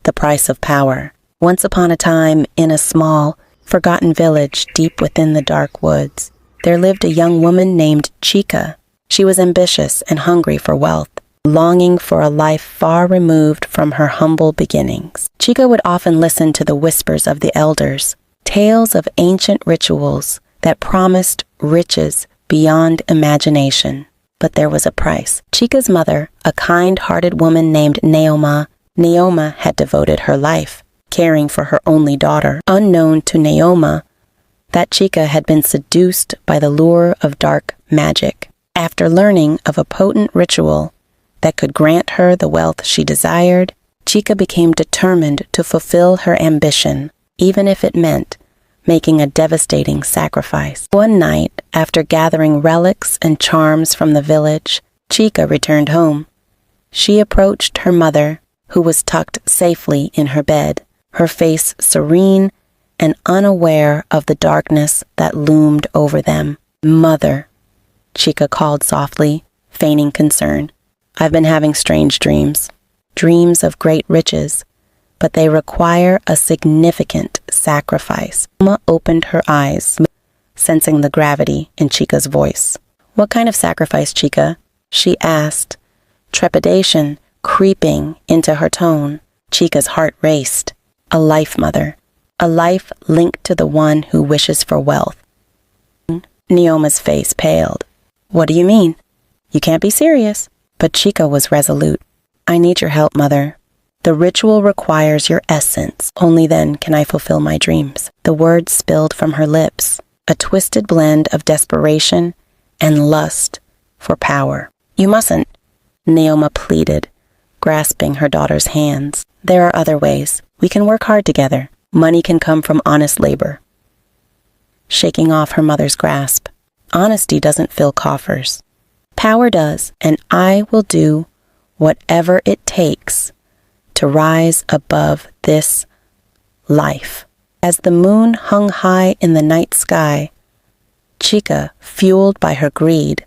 The price of power. Once upon a time, in a small, forgotten village deep within the dark woods, there lived a young woman named Chica. She was ambitious and hungry for wealth, longing for a life far removed from her humble beginnings. Chica would often listen to the whispers of the elders, tales of ancient rituals that promised riches beyond imagination. But there was a price. Chica's mother, a kind-hearted woman named Neoma had devoted her life, caring for her only daughter. Unknown to Neoma, that Chica had been seduced by the lure of dark magic. After learning of a potent ritual that could grant her the wealth she desired, Chica became determined to fulfill her ambition, even if it meant making a devastating sacrifice. One night, after gathering relics and charms from the village, Chica returned home. She approached her mother, who was tucked safely in her bed, her face serene and unaware of the darkness that loomed over them. "Mother," Chica called softly, feigning concern. "I've been having strange dreams of great riches, but they require a significant sacrifice." Neoma opened her eyes, sensing the gravity in Chica's voice. "What kind of sacrifice, Chica?" she asked, trepidation creeping into her tone. Chica's heart raced. "A life, Mother. A life linked to the one who wishes for wealth." Neoma's face paled. "What do you mean? You can't be serious." But Chica was resolute. "I need your help, Mother. The ritual requires your essence. Only then can I fulfill my dreams." The words spilled from her lips, a twisted blend of desperation and lust for power. "You mustn't," Neoma pleaded, grasping her daughter's hands. "There are other ways. We can work hard together. Money can come from honest labor." Shaking off her mother's grasp, "Honesty doesn't fill coffers. Power does, and I will do whatever it takes to rise above this life." As the moon hung high in the night sky, Chica, fueled by her greed,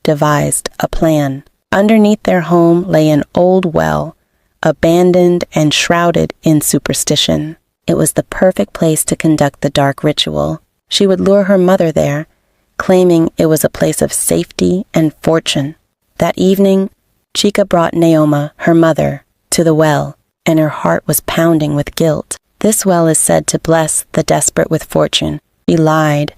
devised a plan. Underneath their home lay an old well, abandoned and shrouded in superstition. It was the perfect place to conduct the dark ritual. She would lure her mother there, claiming it was a place of safety and fortune. That evening, Chica brought Neoma, her mother, to the well, and her heart was pounding with guilt. "This well is said to bless the desperate with fortune." She lied,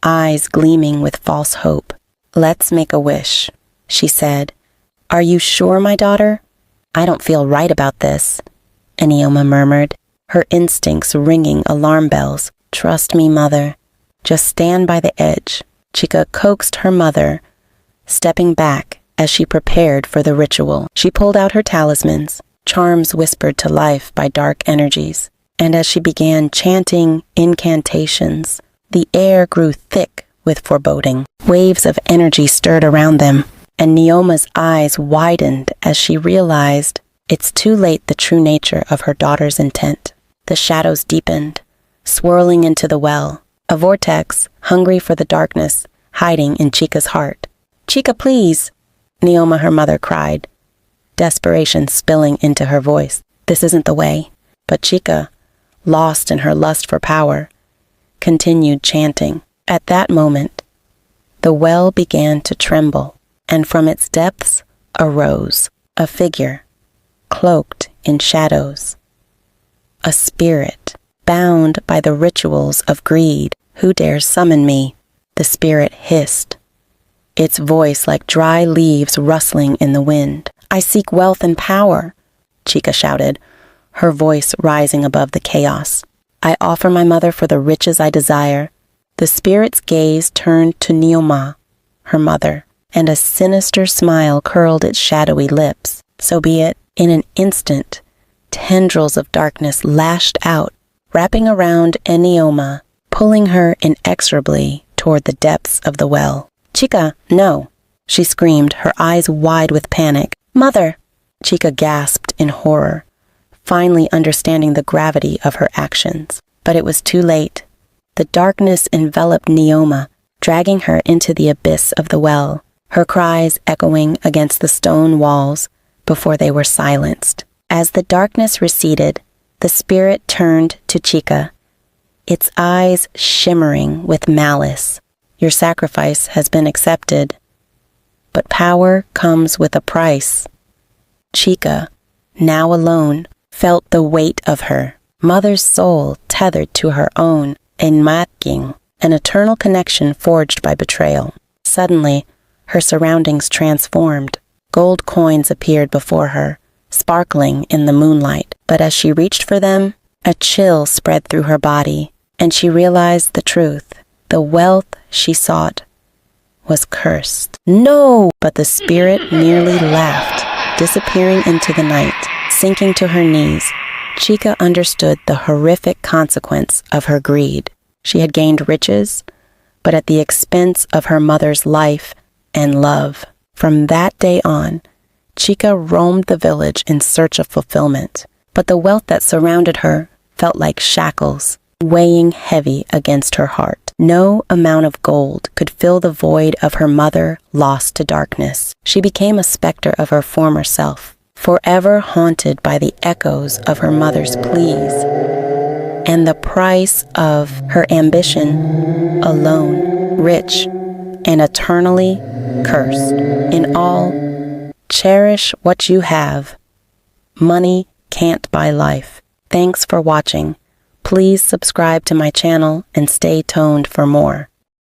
eyes gleaming with false hope. "Let's make a wish," she said. "Are you sure, my daughter?" "I don't feel right about this," Neoma murmured, her instincts ringing alarm bells. "Trust me, Mother. Just stand by the edge." Chica coaxed her mother, stepping back as she prepared for the ritual. She pulled out her talismans, charms whispered to life by dark energies, and as she began chanting incantations, the air grew thick with foreboding. Waves of energy stirred around them, and Neoma's eyes widened as she realized it's too late the true nature of her daughter's intent. The shadows deepened, swirling into the well, a vortex, hungry for the darkness, hiding in Chica's heart. "Chica, please!" Neoma, her mother, cried, desperation spilling into her voice. "This isn't the way." But Chica, lost in her lust for power, continued chanting. At that moment, the well began to tremble, and from its depths arose a figure, cloaked in shadows. A spirit, bound by the rituals of greed. "Who dares summon me?" the spirit hissed, its voice like dry leaves rustling in the wind. "I seek wealth and power," Chica shouted, her voice rising above the chaos. "I offer my mother for the riches I desire." The spirit's gaze turned to Neoma, her mother, and a sinister smile curled its shadowy lips. "So be it." In an instant, tendrils of darkness lashed out, wrapping around Neoma, pulling her inexorably toward the depths of the well. "Chica, no!" she screamed, her eyes wide with panic. "Mother!" Chica gasped in horror, finally understanding the gravity of her actions. But it was too late. The darkness enveloped Neoma, dragging her into the abyss of the well, her cries echoing against the stone walls before they were silenced. As the darkness receded, the spirit turned to Chica, its eyes shimmering with malice. Your sacrifice has been accepted, but power comes with a price. Chica, now alone, felt the weight of her mother's soul tethered to her own, enmatking, an eternal connection forged by betrayal. Suddenly, her surroundings transformed. Gold coins appeared before her, sparkling in the moonlight. But as she reached for them, a chill spread through her body, and she realized the truth. The wealth she sought was cursed. No! But the spirit merely laughed, disappearing into the night. Sinking to her knees, Chica understood the horrific consequence of her greed. She had gained riches, but at the expense of her mother's life and love. From that day on, Chica roamed the village in search of fulfillment, but the wealth that surrounded her felt like shackles, weighing heavy against her heart. No amount of gold could fill the void of her mother lost to darkness. She became a specter of her former self, forever haunted by the echoes of her mother's pleas and the price of her ambition, alone, rich, and eternally cursed. In all, cherish what you have. Money can't buy life. Thanks for watching. Please subscribe to my channel and stay tuned for more.